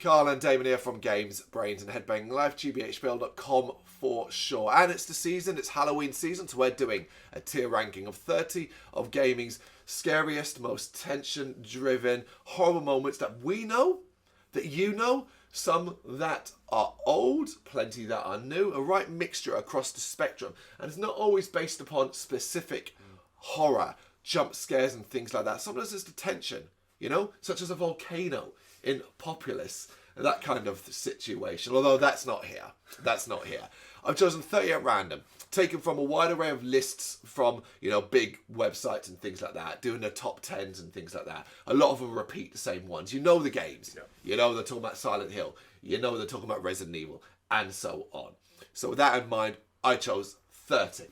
Carl and Damon here from Games, Brains and Head-Banging Life, gbhblofficial.com for sure. And it's the season, it's Halloween season, so we're doing a tier ranking of 30 of gaming's scariest, most tension-driven, horrible moments that we know, that you know, some that are old, plenty that are new, a right mixture across the spectrum. And it's not always based upon specific horror, jump scares and things like that. Sometimes it's the tension, you know, such as a volcano in Populous, that kind of situation. Although that's not here. That's not here. I've chosen 30 at random, taken from a wide array of lists from, you know, big websites and things like that, doing the top 10s and things like that. A lot of them repeat the same ones. You know the games. Yeah. You know they're talking about Silent Hill. You know they're talking about Resident Evil, and so on. So with that in mind, I chose 30.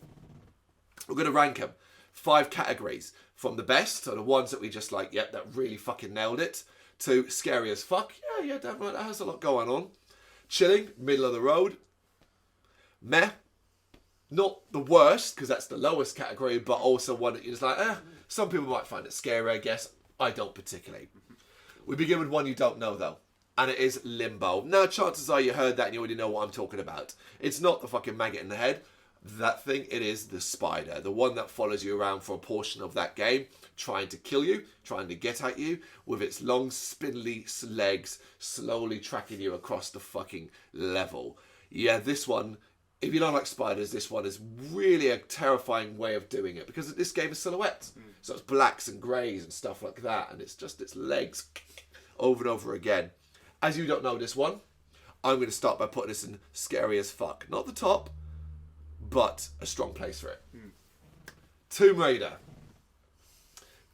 We're going to rank them. 5 categories. From the best, so the ones that we just like, yep, that really fucking nailed it, to scary as fuck. Yeah, damn right, that has a lot going on. Chilling, middle of the road. Meh. Not the worst, because that's the lowest category, but also one that you're just like, some people might find it scary, I guess. I don't particularly. We begin with one you don't know, though. And it is Limbo. Now, chances are you heard that and you already know what I'm talking about. It's not the fucking maggot in the head. That thing, it is the spider. The one that follows you around for a portion of that game, trying to kill you, trying to get at you, with its long, spindly legs, slowly tracking you across the fucking level. Yeah, this one, if you don't like spiders, this one is really a terrifying way of doing it, because this game is silhouettes. So it's blacks and greys and stuff like that, and it's just its legs over and over again. As you don't know this one, I'm going to start by putting this in scary as fuck. Not the top, but a strong place for it. Tomb Raider.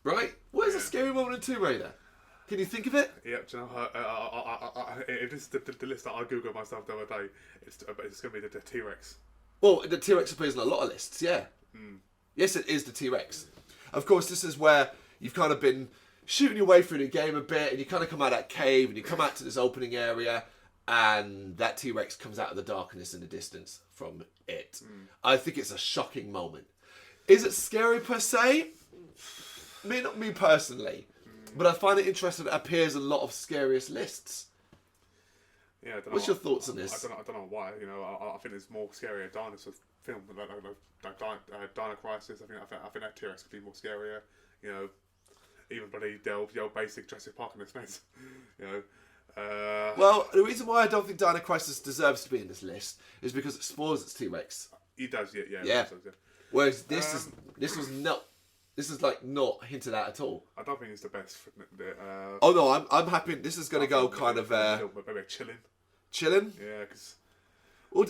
Right? What is a scary moment in Tomb Raider? Can you think of it? Yeah, do you know, if this is the list that I googled myself the other day, it's going to be the T-Rex. Well, the T-Rex appears in a lot of lists, yeah. Yes, it is the T-Rex. Of course, this is where you've kind of been shooting your way through the game a bit, and you kind of come out of that cave, and you come out to this opening area, and that T-Rex comes out of the darkness in the distance from it. I think it's a shocking moment. Is it scary per se? Not me personally, but I find it interesting that it appears in a lot of scariest lists. Yeah, I don't know. What's your thoughts on this? I don't know why. You know, I think it's more scary a dinosaur film, like Dino Crisis. I think that T-Rex could be more scarier. You know, even bloody the old basic Jurassic Park in this mess. You know. Well, the reason why I don't think Dino Crisis deserves to be in this list is because it spoils its T-Rex. It does, yeah. Yeah. Whereas this is like not hinted at all. I don't think it's the best. Oh no, I'm happy. This is going to go kind of maybe chilling. Chilling. Yeah, because well,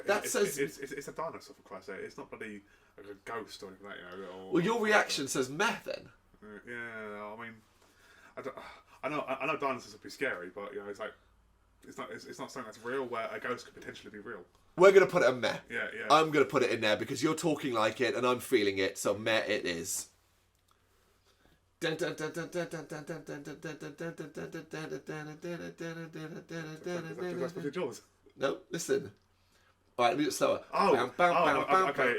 that says it's a dinosaur, for Christ's sake. It's not bloody like a ghost or anything like that. You know. Well, your reaction says meh then. Yeah, I mean, I know dinosaurs would be scary, but you know, it's like it's not something that's real where a ghost could potentially be real. We're going to put it in meh. Yeah. I'm going to put it in there because you're talking like it and I'm feeling it, so meh it is. No, listen. All right, let me do it slower. Okay.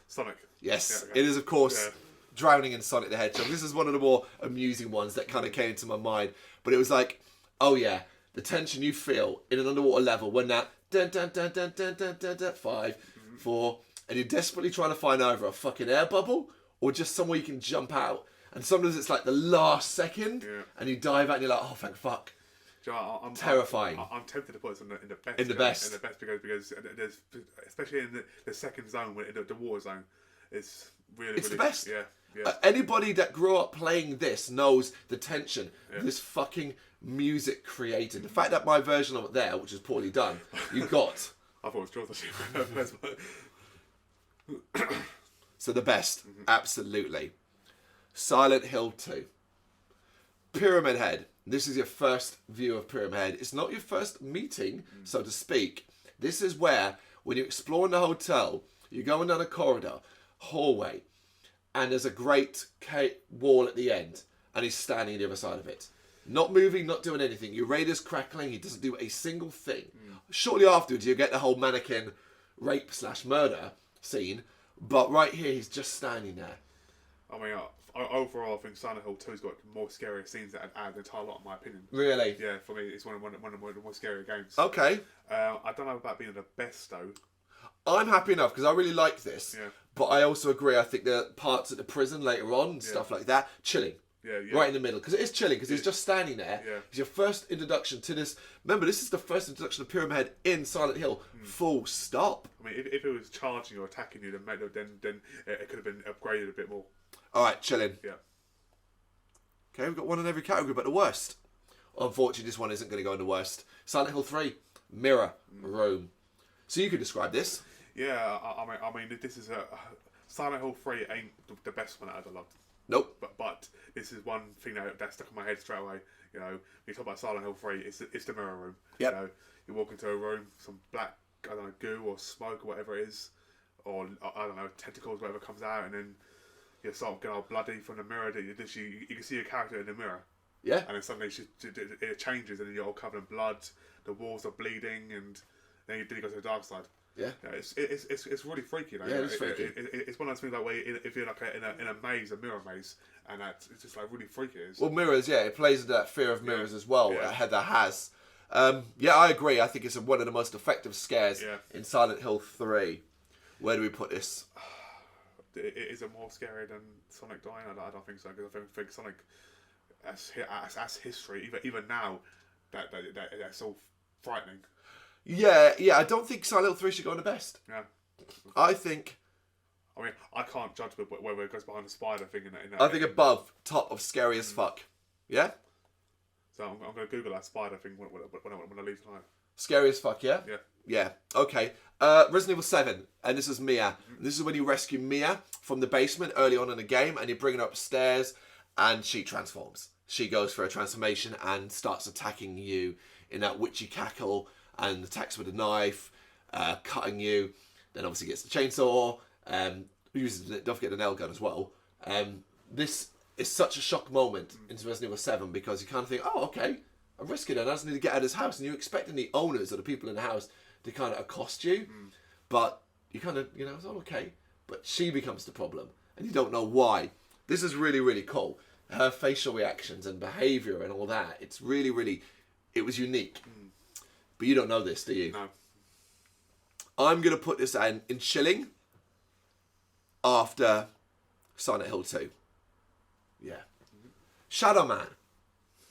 Sonic. Yes, it is, of course, Drowning in Sonic the Hedgehog. This is one of the more amusing ones that kind of came to my mind. But it was like, oh yeah, the tension you feel in an underwater level when that 5, 4, and you're desperately trying to find either a fucking air bubble or just somewhere you can jump out. And sometimes it's like the last second, and you dive out and you're like, oh, thank fuck. You know, I'm terrifying. I'm tempted to put this in the best. In the best. In the best because there's, especially in the second zone, the water zone, it's really the best. Yeah. Anybody that grew up playing this knows the tension this fucking music created. The fact that my version of it there, which is poorly done, you got. I thought it was Jaws. So the best, absolutely. Silent Hill 2. Pyramid Head. This is your first view of Pyramid Head. It's not your first meeting, so to speak. This is where, when you're exploring the hotel, you're going down a corridor, hallway, and there's a great wall at the end, and he's standing on the other side of it. Not moving, not doing anything. Your radar's crackling, he doesn't do a single thing. Shortly afterwards, you get the whole mannequin rape/murder scene, but right here, he's just standing there. I mean, overall, I think Silent Hill 2's got more scarier scenes that add the entire lot, in my opinion. Really? Yeah, for me, it's one of the more scarier games. Okay. I don't know about being the best, though. I'm happy enough because I really like this. Yeah. But I also agree, I think the parts at the prison later on, stuff like that, chilling. Yeah. Right in the middle, because it is chilling, because he's just standing there. Yeah. It's your first introduction to this. Remember, this is the first introduction of Pyramid Head in Silent Hill. Full stop. I mean, if it was charging or attacking you, then it could have been upgraded a bit more. All right, chilling. Yeah. Okay, we've got one in every category, but the worst. Unfortunately, this one isn't going to go in the worst. Silent Hill 3, Mirror Room. So you could describe this. Yeah, I mean, this is Silent Hill 3 ain't the best one I've ever loved. Nope. But this is one thing that stuck in my head straight away. You know, when you talk about Silent Hill 3, it's the mirror room. Yep. You know, you walk into a room, some black, I don't know, goo or smoke or whatever it is, or I don't know, tentacles, whatever comes out, and then you sort of get all bloody from the mirror. You can see your character in the mirror. Yeah. And then suddenly it changes, and then you're all covered in blood. The walls are bleeding, and then you go to the dark side. Yeah. It's really freaky. Though. Yeah, it's freaky. It's one of those things like where if you're like in a maze, a mirror maze, and it's just like really freaky. It is. Well, mirrors, yeah, it plays into that fear of mirrors as well. Heather has. Yeah, I agree. I think it's one of the most effective scares in Silent Hill 3. Where do we put this? Is it more scary than Sonic dying? I don't think so, because I think Sonic as history, even now, that's all frightening. Yeah, I don't think Silent Hill 3 should go on the best. Yeah. I think... I mean, I can't judge whether it goes behind the spider thing in that. I think above, top of scary as fuck. Yeah? So I'm going to Google that spider thing when I leave tonight. Scary as fuck, yeah? Yeah. Yeah, okay. Resident Evil 7, and this is Mia. This is when you rescue Mia from the basement early on in the game, and you bring her upstairs, and she transforms. She goes for a transformation and starts attacking you in that witchy cackle, and attacks with a knife, cutting you. Then obviously gets the chainsaw, don't forget the nail gun as well. This is such a shock moment into Resident Evil 7 because you kind of think, oh, okay, I'm risking it. I just need to get out of this house. And you're expecting the owners or the people in the house to kind of accost you. But you kind of, it's all okay. But she becomes the problem. And you don't know why. This is really, really cool. Her facial reactions and behaviour and all that. It's really, really, it was unique. But you don't know this, do you? No. I'm going to put this in chilling after Silent Hill 2. Yeah. Shadow Man.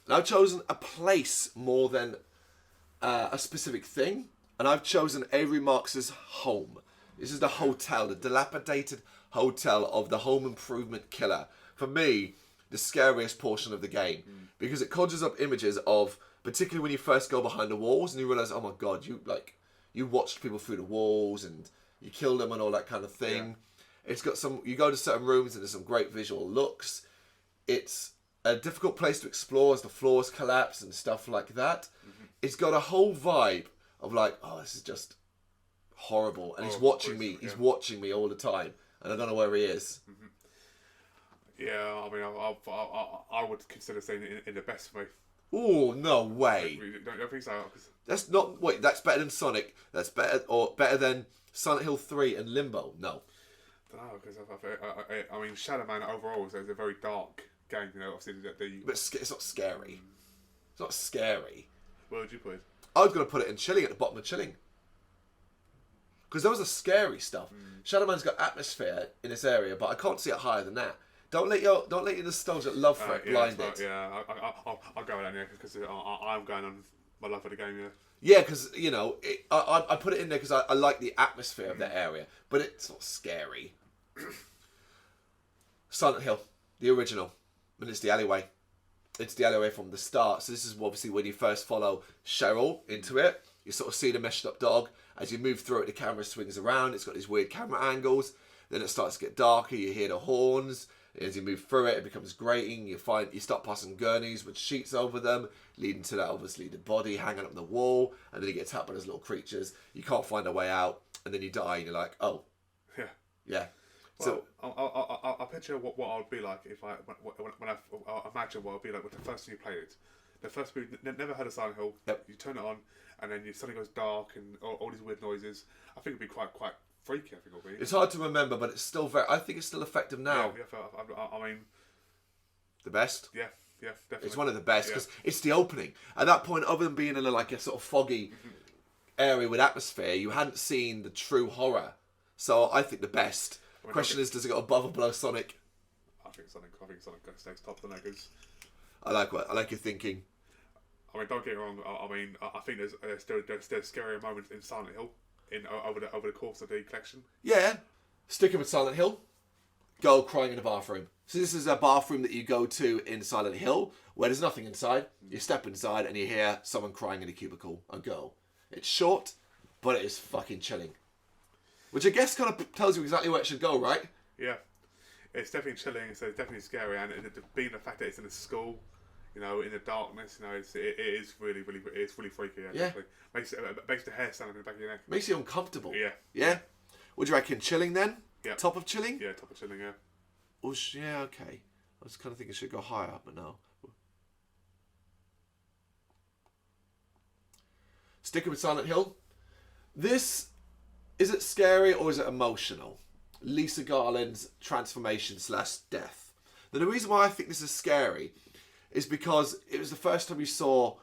And I've chosen a place more than a specific thing. And I've chosen Avery Marks's home. This is the hotel, the dilapidated hotel of the home improvement killer. For me, the scariest portion of the game. Because it conjures up images of, particularly when you first go behind the walls and you realise, oh my god, you watched people through the walls and you killed them and all that kind of thing. Yeah. It's got you go to certain rooms and there's some great visual looks. It's a difficult place to explore as the floors collapse and stuff like that. It's got a whole vibe of like, oh, this is just horrible. And he's watching me. He's watching me all the time. And I don't know where he is. Yeah, I mean, I would consider saying it in the best way. Oh, no way. Don't think so. That's not... Wait, that's better than Sonic. That's better than Silent Hill 3 and Limbo. No. No, because I mean, Shadow Man overall is a very dark game. Obviously but it's not scary. It's not scary. Where would you put it? I was going to put it in chilling, at the bottom of chilling. Because those are scary stuff. Shadow Man's got atmosphere in this area, but I can't see it higher than that. Don't let your nostalgic love for it blind it. Yeah, I'll go with that, because I'm going on my love for the game, Yeah, because, I put it in there because I like the atmosphere of that area, but it's not scary. Silent Hill, the original, and it's the alleyway. It's the alleyway from the start. So this is obviously when you first follow Cheryl into it. You sort of see the meshed up dog. As you move through it, the camera swings around. It's got these weird camera angles. Then it starts to get darker. You hear the horns. As you move through it, it becomes grating. You start passing gurneys with sheets over them, leading to that obviously the body hanging up on the wall. And then you get tapped by those little creatures. You can't find a way out, and then you die. And you're like, oh, yeah. Well, so I'll picture what I would be like if I imagine what it would be like with the first time you played it. The first time you never heard of Silent Hill. Yep. You turn it on, and then suddenly goes dark and all these weird noises. I think it'd be quite freaky. I think it'll be. It's hard to remember, but it's still very. I think it's still effective now. Yeah, I mean, the best. yeah, definitely. It's one of the best because it's the opening. At that point, other than being in a sort of foggy area with atmosphere, you hadn't seen the true horror. So I think the best. Question is, does it go above or below Sonic? I think Sonic stays top than that because. I like your thinking. I mean, don't get me wrong. I mean, I think there's scarier moments in Silent Hill over the course of the collection. Yeah, sticking with Silent Hill. Girl crying in a bathroom. So this is a bathroom that you go to in Silent Hill where there's nothing inside. You step inside and you hear someone crying in a cubicle. A girl. It's short, but it is fucking chilling. Which I guess kind of tells you exactly where it should go, right? Yeah, it's definitely chilling. So it's definitely scary, and being the fact that it's in a school. You know, in the darkness, you know, it is really freaky. Yeah. Makes the hair stand up in the back of your neck. Makes you uncomfortable. Yeah. Yeah? What do you reckon? Chilling then? Yeah. Top of chilling? Yeah, top of chilling, yeah. Oh, yeah, okay. I was kind of thinking it should go higher up, but no. Sticking with Silent Hill. Is it scary or is it emotional? Lisa Garland's transformation / death. Now, the reason why I think this is scary is because it was the first time you saw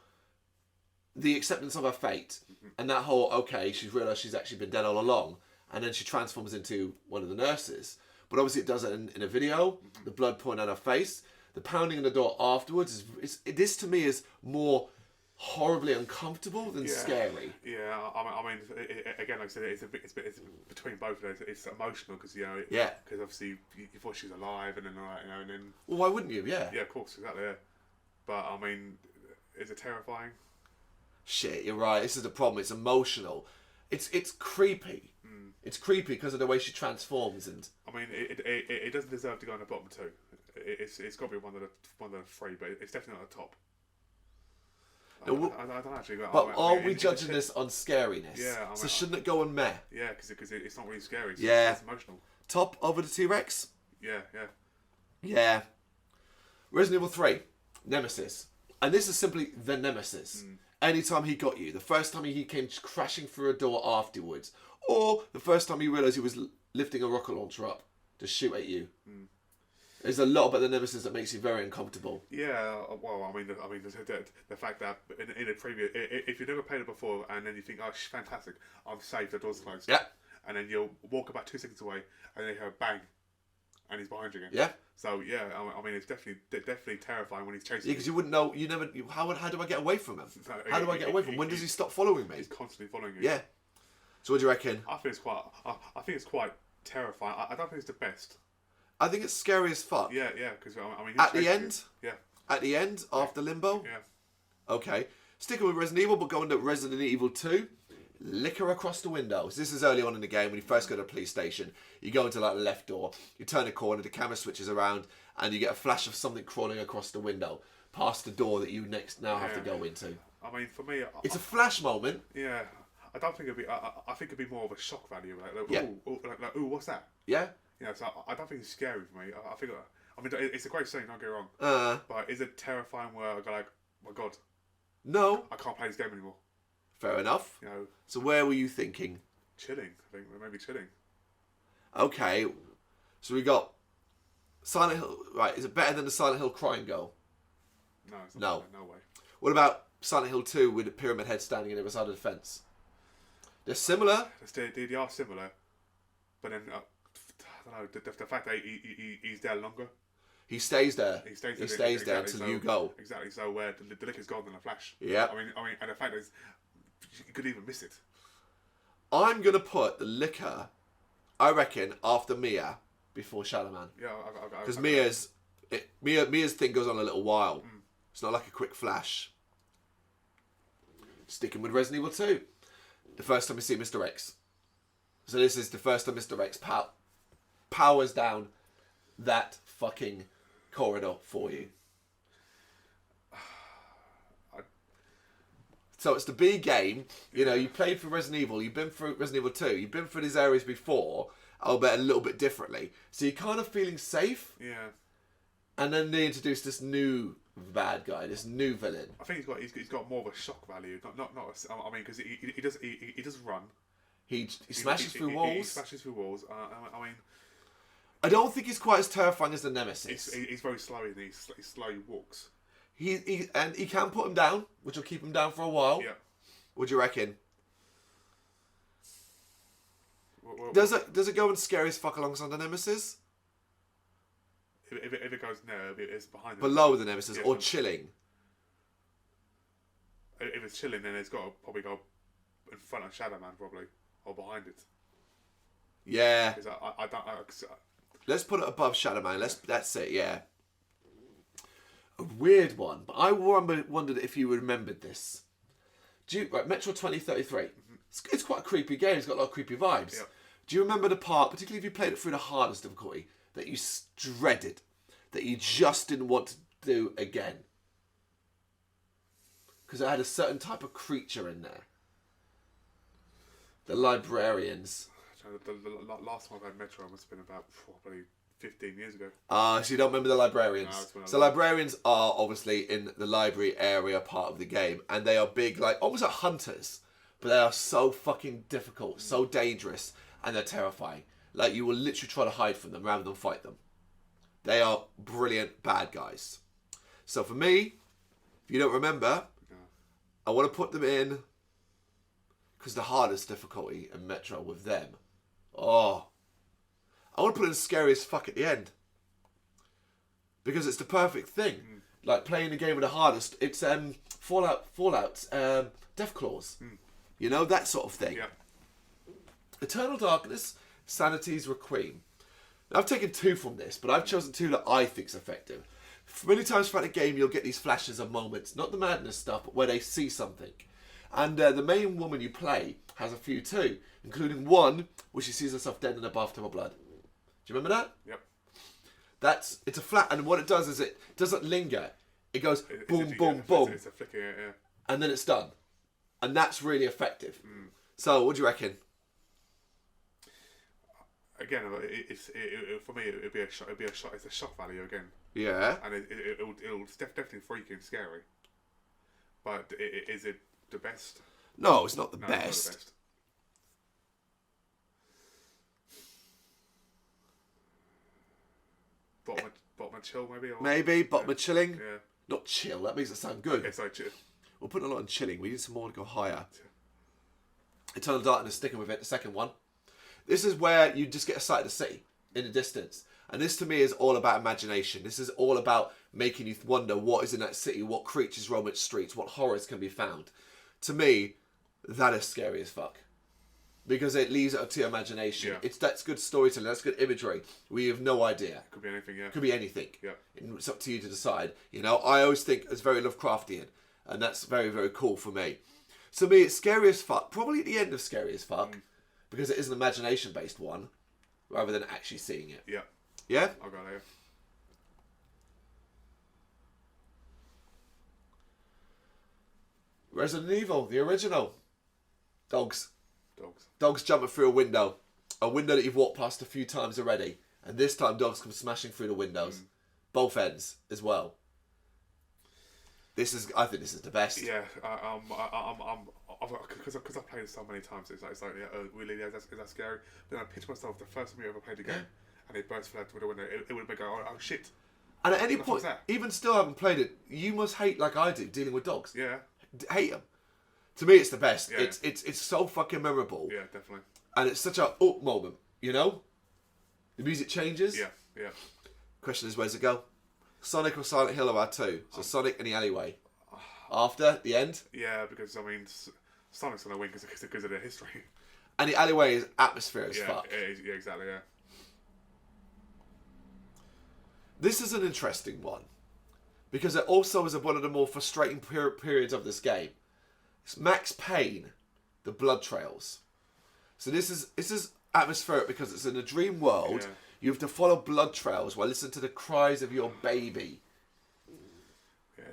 the acceptance of her fate. And that whole, okay, she's realised she's actually been dead all along. And then she transforms into one of the nurses. But obviously it does it in a video. The blood pouring on her face. The pounding on the door afterwards. This to me is more horribly uncomfortable than scary. Yeah, I mean, again, like I said, it's between both of those. It's emotional because, you know, because obviously you thought she was alive and then, you know, and then... Well, why wouldn't you? Yeah. Yeah, of course, exactly, yeah. But, I mean, is it terrifying? Shit, you're right. This is the problem. It's emotional. It's creepy. It's creepy because of the way she transforms, and I mean, it doesn't deserve to go on the bottom two. It's got to be one of the three, but it's definitely not the top. No, I don't actually. But are we judging this on scariness? Yeah. I mean, so shouldn't it go on meh? Yeah, because it's not really scary. It's emotional. Top over the T-Rex? Yeah. Resident Evil 3, Nemesis. And this is simply the Nemesis. Anytime he got you, the first time he came crashing through a door afterwards, or the first time you realised he was lifting a rocket launcher up to shoot at you. There's a lot about the Nemesis that makes you very uncomfortable. Yeah, well, I mean, the fact that in a previous, if you've never played it before, and then you think, oh, fantastic, I'm safe, the door's closed. Yeah. And then you'll walk about 2 seconds away, and then you hear a bang, and he's behind you again. Yeah. So yeah, I mean, it's definitely terrifying when he's chasing. Yeah, because you wouldn't know. You never. How do I get away from him? How do I get away from him? When does he stop following me? He's constantly following you. Yeah. So what do you reckon? I think it's quite terrifying. I don't think it's the best. I think it's scary as fuck. Yeah, because I mean. At the end. Yeah. At the end, after Limbo. Yeah. Okay. Sticking with Resident Evil, but going to Resident Evil 2. Liquor across the windows. This is early on in the game when you first go to the police station. You go into like the left door, you turn a corner, the camera switches around, and you get a flash of something crawling across the window, past the door that you now have to go into. I mean, for me, it's a flash moment. Yeah, I don't think it'd be. I think it'd be more of a shock value. Ooh, what's that? Yeah. Yeah, so I don't think it's scary for me. I think. I mean, it's a great scene. Don't get me wrong. But is it terrifying? Where I go like, oh my god. No. I can't play this game anymore. Fair enough. You know, so where were you thinking? Chilling, I think. Maybe chilling. Okay. So we got Silent Hill. Right, is it better than the Silent Hill crying girl? No, it's not. No way. What about Silent Hill 2 with the Pyramid Head standing on the other side of the fence? They're similar. They are similar. But then, I don't know, the fact that he's there longer. He stays there. He stays there until you go. Exactly. So where the liquor's gone in a flash. Yeah. I mean, and the fact is, you could even miss it. I'm gonna put the liquor, I reckon, after Mia before Shalaman. Yeah, because Mia's thing goes on a little while. It's not like a quick flash. Sticking with Resident Evil 2, the first time we see Mr. X. So this is the first time Mr. X powers down that fucking corridor for you. So it's the B game. You know, you played for Resident Evil. You've been through Resident Evil 2. You've been through these areas before, albeit a little bit differently. So you're kind of feeling safe. Yeah. And then they introduce this new bad guy, this new villain. I think he's got more of a shock value. I mean, because he does run. He smashes through walls. He smashes through walls. I mean, I don't think he's quite as terrifying as the Nemesis. He's very slow, and he slowly walks. He can put him down, which will keep him down for a while. Yeah. What do you reckon? Does it go and scary as fuck alongside the Nemesis? If it goes no, it's behind. Below the Nemesis, or chilling. If it's chilling, then it's got to probably go in front of Shadow Man, probably, or behind it. Yeah. I don't. Let's put it above Shadow Man. That's it. Yeah. A weird one, but I wondered if you remembered this. Metro 2033. Mm-hmm. It's quite a creepy game. It's got a lot of creepy vibes. Yeah. Do you remember the part, particularly if you played it through the hardest difficulty, that you dreaded, that you just didn't want to do again? Because it had a certain type of creature in there. The Librarians. The last time I played Metro must have been about probably 15 years ago. So you don't remember the Librarians? No, so Librarians are obviously in the library area part of the game, and they are big, like almost like hunters, but they are so fucking difficult, so dangerous, and they're terrifying. Like you will literally try to hide from them rather than fight them. They are brilliant bad guys. So for me, if you don't remember, I want to put them in because the hardest difficulty in Metro with them. Oh, I want to put in scary as fuck at the end because it's the perfect thing. Like playing the game with the hardest. It's Fallout's Deathclaws. You know, that sort of thing. Yeah. Eternal Darkness, Sanity's Requiem. Now, I've taken two from this, but I've chosen two that I think's effective. Many times throughout the game, you'll get these flashes of moments, not the madness stuff, but where they see something. And the main woman you play has a few too, including one where she sees herself dead in a bathtub of blood. Do you remember that? Yep. It's a flat, and what it does is it doesn't linger. It goes boom, boom, boom. It's a flicker, yeah. And then it's done. And that's really effective. So, what do you reckon? Again, for me, it'd be a shot. It's a shock value again. Yeah. And it'll definitely freaky and scary. But is it the best? No, it's not the No, best. it's not the best. Bottom chill, maybe? Or, Maybe, bottom of chilling. Yeah. Not chill, that makes it sound good. Yeah, sorry, chill. We'll put a lot on chilling. We need some more to go higher. Eternal Darkness, sticking with it, the second one. This is where you just get a sight of the city in the distance. And this to me is all about imagination. This is all about making you wonder what is in that city, what creatures roam its streets, what horrors can be found. To me, that is scary as fuck. Because it leaves it up to your imagination. Yeah. That's good storytelling, that's good imagery. We have no idea. Could be anything, yeah. Could be anything. Yeah. It's up to you to decide. You know, I always think it's very Lovecraftian. And that's very, very cool for me. So me, it's scary as fuck. Probably at the end of Scary as Fuck. Because it is an imagination-based one. Rather than actually seeing it. Yeah. Yeah? I'll go there. Resident Evil, the original. Dogs. Dogs. Dogs jumping through a window. A window that you've walked past a few times already. And this time dogs come smashing through the windows. Both ends as well. I think this is the best. Yeah, because I've played it so many times, it's like yeah, really, is that scary? But then I picture myself the first time you ever played the game, and it burst flat through the window. It would make oh shit. And at any point, even still haven't played it, you must hate, like I do, dealing with dogs. Yeah. Hate them. To me, it's the best. Yeah. It's so fucking memorable. Yeah, definitely. And it's such a up moment, you know? The music changes. Yeah, yeah. Question is, where's it go? Sonic or Silent Hill are our two. So Sonic and the alleyway. After the end. Yeah, because I mean, Sonic's gonna win because of their history. And the alleyway is atmosphere as yeah, fuck. Yeah, exactly. Yeah. This is an interesting one because it also is one of the more frustrating periods of this game. It's Max Payne, the Blood Trails. So this is atmospheric because it's in a dream world. Yeah. You have to follow blood trails while listening to the cries of your baby,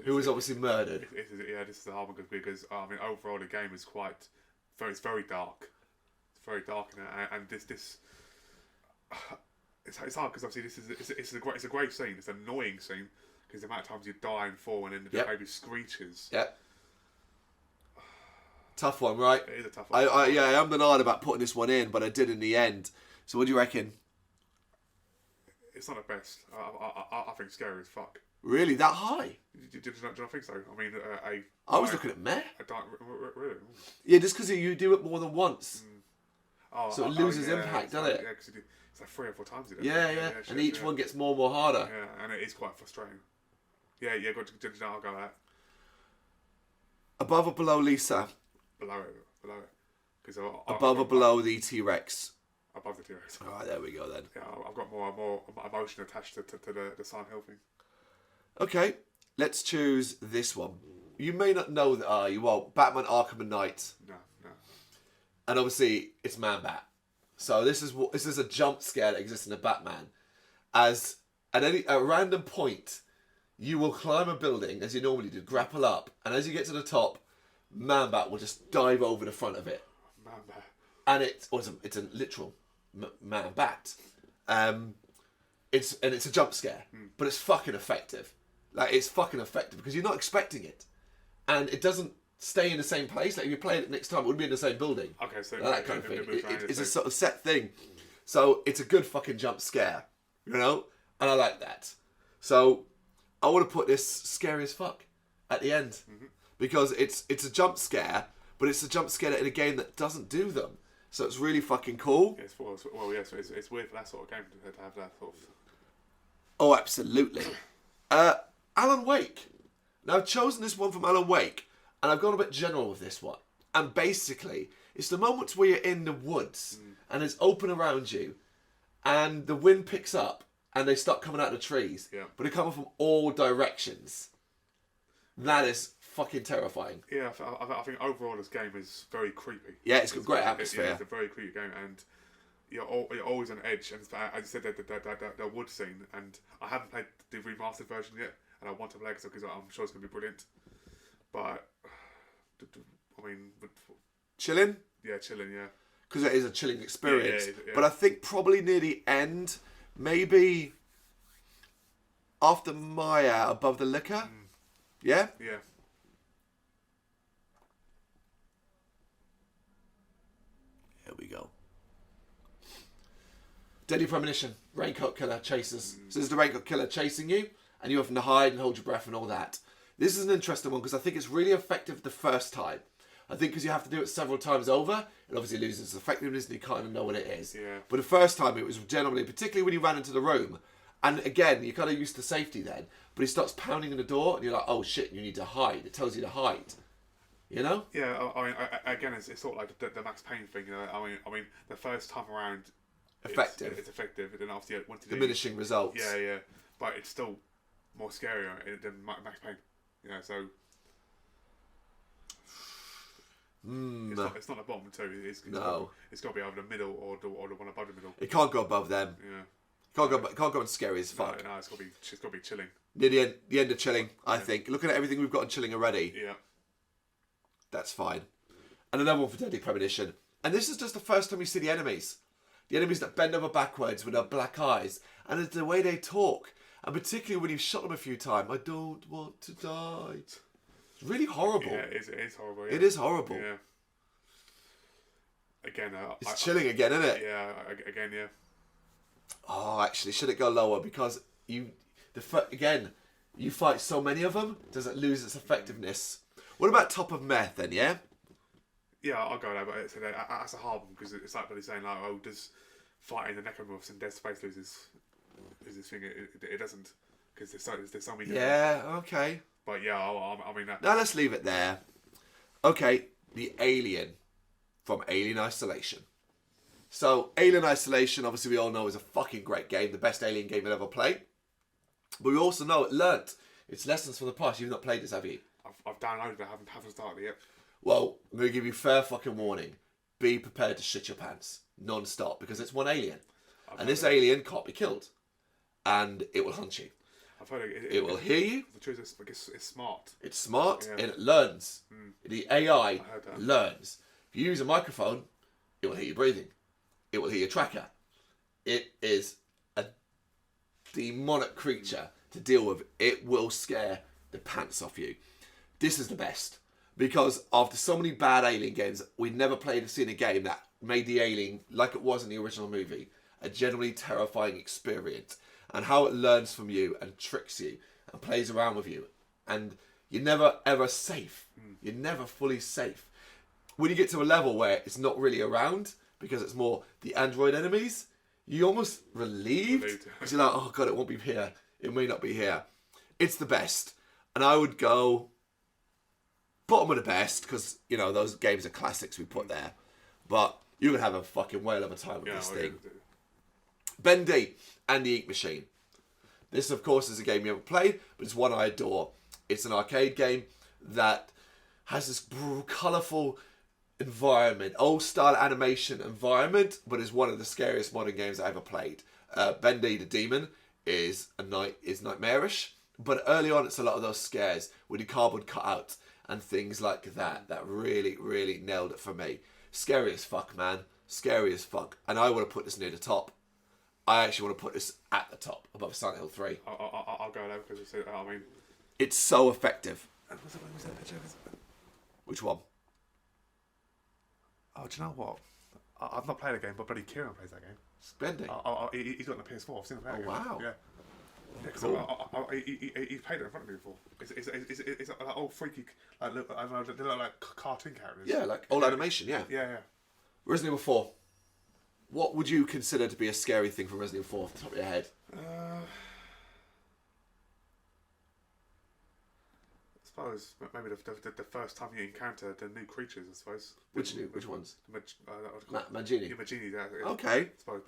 who was obviously murdered. This is the hard one because I mean overall the game is it's very dark. It's very dark and this it's hard because obviously it's a great scene. It's an annoying scene because the amount of times you die and fall and then the baby screeches. Yep. Tough one, right? It is a tough one. I am the nard about putting this one in, but I did in the end. So what do you reckon? It's not the best. I think scary as fuck. Really, that high? Do you not think so? I mean, I was looking at meh. Really? Yeah, just because you do it more than once. Oh, So it loses impact, doesn't it? Yeah, because it's like 3 or 4 times. Yeah. And each one gets more and more harder. Yeah, and it is quite frustrating. Yeah, I'll go that. Above or below Lisa? Below it. Because Above or below the T-Rex? Above the T-Rex. All right, there we go then. Yeah, I've got more emotion attached to the Silent Hill thing. Okay, let's choose this one. You may not know that, you won't. Batman Arkham Knight. No. And obviously, it's Man-Bat. So this is a jump scare that exists in a Batman. As at a random point, you will climb a building, as you normally do, grapple up, and as you get to the top, Man-Bat will just dive over the front of it. Man-Bat. And it's a literal Man-Bat. It's a jump scare, but it's fucking effective. Like, it's fucking effective because you're not expecting it. And it doesn't stay in the same place. Like, if you play it next time, it wouldn't be in the same building. Okay, so... That kind of thing. It's a sort of set thing. So, it's a good fucking jump scare. You know? And I like that. So, I want to put this scary as fuck at the end. Mm-hmm. Because it's a jump scare, but it's a jump scare in a game that doesn't do them. So, it's really fucking cool. It's weird for that sort of game to have that sort of... Oh, absolutely. Alan Wake. Now, I've chosen this one from Alan Wake, and I've gone a bit general with this one. And basically, it's the moments where you're in the woods, and it's open around you, and the wind picks up, and they start coming out of the trees. Yeah. But they come from all directions. That is fucking terrifying. Yeah, I think overall this game is very creepy. Yeah, it's got great atmosphere. It's a very creepy game, and you're always on edge. And as you said, the wood scene, and I haven't played the remastered version yet, and I want to play it because I'm sure it's going to be brilliant. But, I mean... Chilling? Yeah, chilling, yeah. Because it is a chilling experience. Yeah. But I think probably near the end, maybe after Maya, above the liquor. Yeah? Yeah. Here we go. Deadly Premonition. Raincoat Killer chases. So this is the Raincoat Killer chasing you, and you have to hide and hold your breath and all that. This is an interesting one because I think it's really effective the first time. I think because you have to do it several times over, it obviously loses its effectiveness and you kind of know what it is. Yeah. But the first time it was generally, particularly when you ran into the room, and again, you're kind of used to safety then, but he starts pounding on the door and you're like, oh shit, you need to hide. It tells you to hide. You know? Yeah, I mean, again, it's sort of like the Max Payne thing. You know? I mean, the first time around, effective. It's effective, and then after once you diminishing results. Yeah, but it's still more scarier than Max Payne. Yeah, so it's not the bottom two. It's got to be either the middle or the one above the middle. It can't go above them. Yeah, can't go on scary as fuck. No, it's got to be chilling. Near the end of chilling, I think. Looking at everything we've got in chilling already. Yeah. That's fine. And another one for Deadly Premonition. And this is just the first time you see the enemies. The enemies that bend over backwards with their black eyes. And it's the way they talk. And particularly when you've shot them a few times. I don't want to die. It's really horrible. Yeah, it is horrible. Yeah. It is horrible. Yeah. Again, it's chilling again, isn't it? Yeah, again, yeah. Oh, actually, should it go lower? Because you fight so many of them, does it lose its effectiveness? What about Top of Meth then, yeah? Yeah, I'll go there, but that's a hard one because it's like saying, like, oh, does fighting the necromorphs in Dead Space lose this thing? It doesn't, because there's so many. Yeah, okay. But yeah, I mean. Now let's leave it there. Okay, the Alien from Alien Isolation. So, Alien Isolation, obviously we all know, is a fucking great game, the best Alien game you'll ever play. But we also know it learnt its lessons from the past. You've not played this, have you? I've downloaded it, haven't started it yet. Well, I'm going to give you fair fucking warning. Be prepared to shit your pants non-stop because it's one alien. And this alien can't be killed. And it will hunt you. I've heard it will hear you. The truth is, it's smart. It's smart and it learns. The AI learns. If you use a microphone, it will hear you breathing. It will hear your tracker. It is a demonic creature to deal with. It will scare the pants off you. This is the best. Because after so many bad Alien games, we'd never seen a game that made the Alien, like it was in the original movie, a genuinely terrifying experience. And how it learns from you and tricks you and plays around with you. And you're never ever safe. You're never fully safe. When you get to a level where it's not really around, because it's more the android enemies, you're almost relieved. Because you're like, oh god, it won't be here. It may not be here. It's the best. And I would go bottom of the best, because, you know, those games are classics we put there. But you would have a fucking whale of a time with this thing. Bendy and the Ink Machine. This, of course, is a game you haven't played, but it's one I adore. It's an arcade game that has this colourful environment, old-style animation environment, but is one of the scariest modern games I ever played. Bendy the Demon is nightmarish, but early on it's a lot of those scares with the cardboard cutouts and things like that really, really nailed it for me. Scary as fuck, man. Scary as fuck. And I want to put this near the top. I actually want to put this at the top, above Silent Hill 3. I'll go there because it's so effective. Was that a picture? Which one? Oh, do you know what? I've not played a game, but Buddy Kieran plays that game. Bendy. He's got it on the PS4. I've seen him play it. Wow. Yeah. Cool. He's played it in front of me before. It's like old freaky, like look, I don't know, they look like cartoon characters. Yeah, like old animation. Yeah. Yeah. Resident Evil 4. What would you consider to be a scary thing from Resident Evil 4 off the top of your head? I suppose maybe the first time you encounter the new creatures. I suppose. Which ones? Mangini. Yeah, Mangini. Okay. I suppose,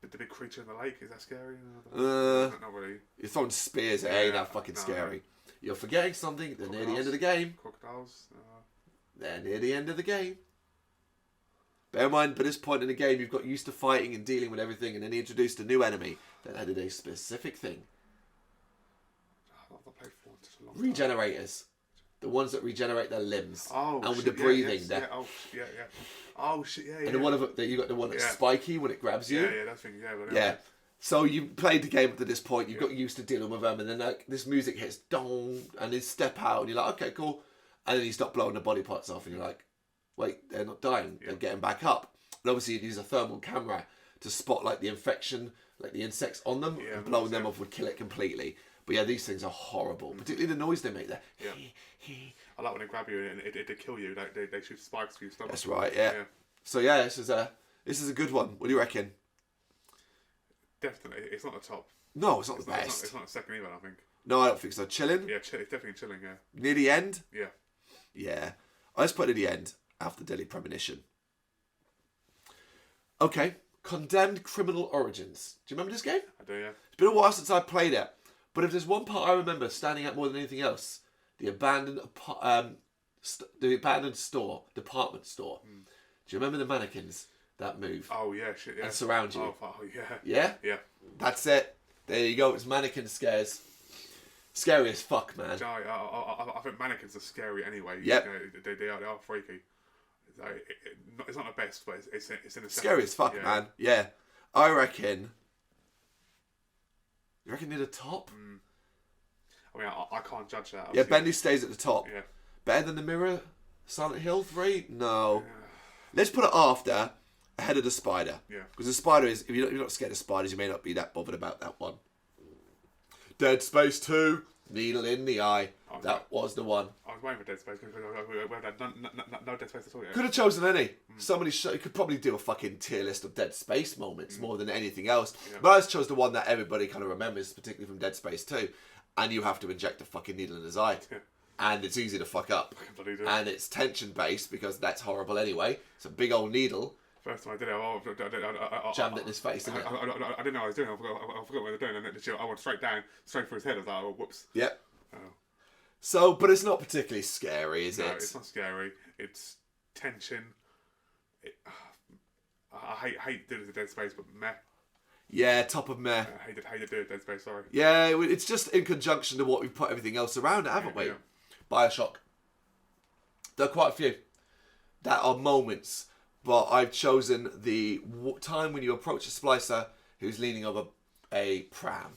but the big creature in the lake, is that scary? Not really. You're throwing spears. It ain't that fucking scary. You're forgetting something. They're near the end of the game. Crocodiles. They're near the end of the game. Bear in mind, by this point in the game, you've got used to fighting and dealing with everything, and then he introduced a new enemy that added a specific thing. I've not played for such a long Regenerators. The ones that regenerate their limbs. Oh, and with the breathing. Yeah. Oh, shit, yeah. And you got the one that's spiky when it grabs you. Yeah, that thing, yeah. So you played the game up to this point, you've got used to dealing with them, and then like this music hits, dong, and they step out, and you're like, okay, cool. And then you stop blowing the body parts off, and you're like, wait, they're not dying, they're getting back up. And obviously you use a thermal camera to spot like the infection, like the insects on them, and blowing them off would kill it completely. But yeah, these things are horrible, particularly the noise they make there. Yeah. I like when they grab you and it kill you, like they shoot spikes for your stomach. That's right, yeah. So yeah, this is a good one. What do you reckon? Definitely, it's not the top. No, it's not the best. It's not a second either, I think. No, I don't think so. Chilling? Yeah, it's definitely chilling, yeah. Near the end? Yeah. Yeah. I just put it at the end, after Deadly Premonition. Okay, Condemned Criminal Origins. Do you remember this game? I do, yeah. It's been a while since I played it, but if there's one part I remember standing out more than anything else, the abandoned department store. Do you remember the mannequins that move? Oh yeah, shit, yeah. And surround you. Oh yeah. Yeah? Yeah. That's it. There you go. It's mannequin scares. Scary as fuck, man. I think mannequins are scary anyway. Yep. You know, they are freaky. It's not the best, but it's in the scary as fuck, man. Yeah. I reckon. You reckon near the top? I mean, I can't judge that. Yeah, Bendy stays at the top. Yeah. Better than the Mirror? Silent Hill 3? No. Yeah. Let's put it after, ahead of the spider. Yeah. Because the spider is, if you're not scared of spiders, you may not be that bothered about that one. Dead Space 2, Needle in the Eye. That was the one. I was waiting for Dead Space because we had no Dead Space at all yet. Could have chosen any. Somebody could probably do a fucking tier list of Dead Space moments more than anything else. Yeah. But I just chose the one that everybody kind of remembers, particularly from Dead Space 2. And you have to inject a fucking needle in his eye. Yeah. And it's easy to fuck up. And it's tension based because that's horrible anyway. It's a big old needle. First time I did it, I jammed it in his face, didn't it? I didn't know what I was doing. I forgot what I was doing. And then I went straight down, straight for his head. I was like, oh, whoops. Yep. Oh. So, but it's not particularly scary, is it? No, it's not scary. It's tension. I hate doing the Dead Space, but meh. Yeah, top of meh. I hated doing Dead Space, sorry. Yeah, it's just in conjunction to what we've put everything else around it, haven't we? Yeah. Bioshock. There are quite a few that are moments, but I've chosen the time when you approach a splicer who's leaning over a pram.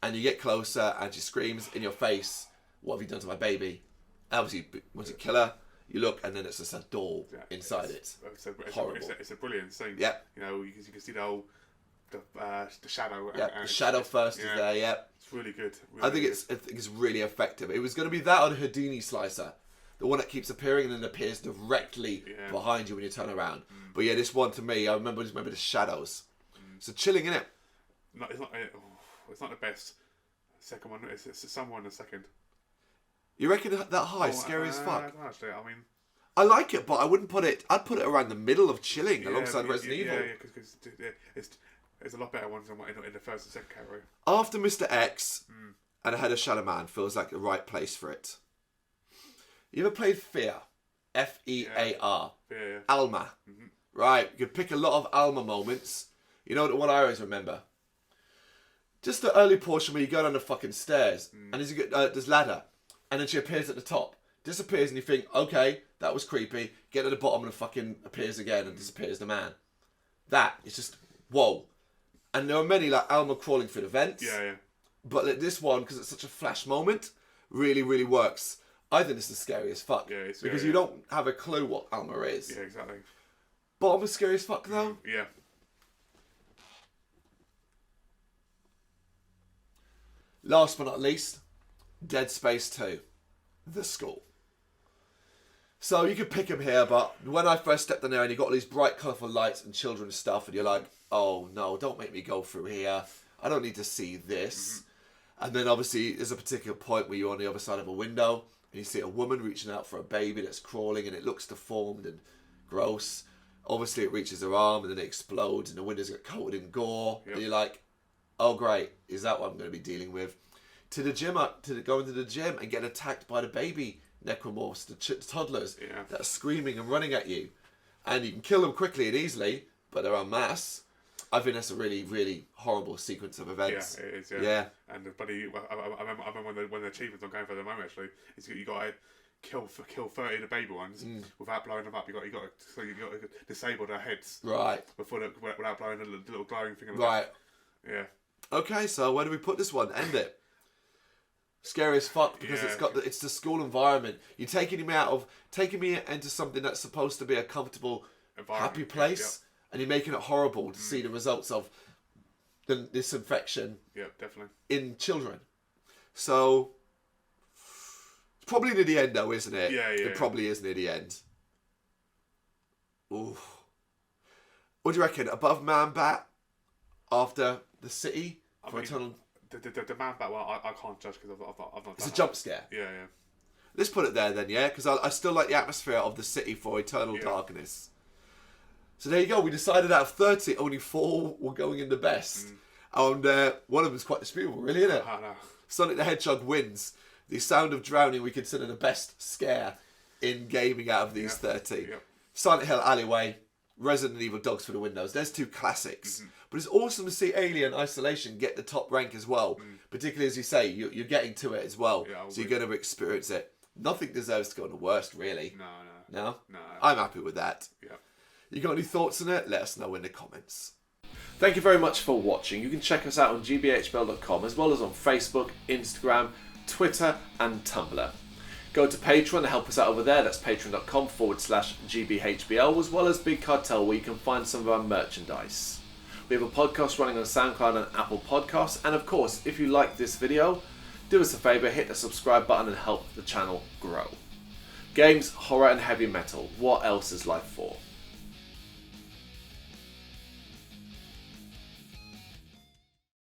And you get closer and she screams in your face what have you done to my baby? Obviously, once you kill her, you look, and then it's just a doll inside it. Horrible. It's a brilliant scene. Yeah. You know, you can see the whole the shadow. Yeah, the shadow first is there. Yeah, it's really good. Really I think it's really effective. It was going to be that on Houdini Slicer, the one that keeps appearing and then appears directly behind you when you turn around. But yeah, this one to me, I remember the shadows. So chilling, innit? No, it's not the best. Second one, it's someone a second. You reckon that high, scary as fuck? Actually, I mean, I like it, but I wouldn't put it. I'd put it around the middle of chilling alongside Resident Evil. Yeah, because it's a lot better ones in the first and second category. After Mr. X and Ahead of Shadow Man feels like the right place for it. You ever played Fear? Fear. Yeah. Alma. Mm-hmm. Right, you could pick a lot of Alma moments. You know what I always remember? Just the early portion where you go down the fucking stairs and there's this ladder, and then she appears at the top, disappears, and you think, okay, that was creepy. Get to the bottom and fucking appears again and disappears the man. That is just whoa. And there are many like Alma crawling through the vents. Yeah. But like, this one, because it's such a flash moment, really, really works. I think it's the scariest fuck. Yeah, it's because you don't have a clue what Alma is. Yeah, exactly. Bottom of scary as fuck though. Yeah. Last but not least, Dead Space 2, The School. So you could pick them here, but when I first stepped in there and you got all these bright, colourful lights and children's stuff, and you're like, oh no, don't make me go through here. I don't need to see this. And then obviously there's a particular point where you're on the other side of a window and you see a woman reaching out for a baby that's crawling and it looks deformed and gross. Obviously it reaches her arm and then it explodes and the windows get coated in gore. Yep. And you're like, oh great, is that what I'm going to be dealing with? Go into the gym and get attacked by the baby necromorphs, the toddlers that are screaming and running at you. And you can kill them quickly and easily, but they're en masse. I think that's a really, really horrible sequence of events. Yeah, it is, yeah. And I remember when the achievements I'm going for at the moment, actually, is you got to kill 30 of the baby ones without blowing them up. You got to disable their heads. Right. Without blowing the little glowing thing. Right. Yeah. Okay, so where do we put this one? End it. Scary as fuck because it's the school environment. You're taking me into something that's supposed to be a comfortable, happy place, and you're making it horrible to see the results of this infection. Yeah, definitely. In children. So it's probably near the end, though, isn't it? Yeah. It probably is near the end. Ooh. What do you reckon? Above Man Bat, after the city for Eternal. The Man Bat one, I can't judge because I've not. It's a jump scare. Yeah. Let's put it there then, yeah, because I still like the atmosphere of the city for Eternal Darkness. So there you go. We decided out of 30, only 4 were going in the best, and one of them is quite disputable, really, isn't it? I know. Sonic the Hedgehog wins. The Sound of Drowning we consider the best scare in gaming out of these 30. Yep. Silent Hill Alleyway, Resident Evil Dogs for the Windows. There's 2 classics. But it's awesome to see Alien Isolation get the top rank as well. Particularly as you say, you're getting to it as well. Yeah, so you're going to experience it. Nothing deserves to go on the worst, really. No. I'm happy with that. Yeah. You got any thoughts on it? Let us know in the comments. Thank you very much for watching. You can check us out on gbhbl.com as well as on Facebook, Instagram, Twitter and Tumblr. Go to Patreon to help us out over there. That's patreon.com/gbhbl, as well as Big Cartel, where you can find some of our merchandise. We have a podcast running on SoundCloud and Apple Podcasts. And of course, if you like this video, do us a favour, hit the subscribe button and help the channel grow. Games, horror and heavy metal. What else is life for?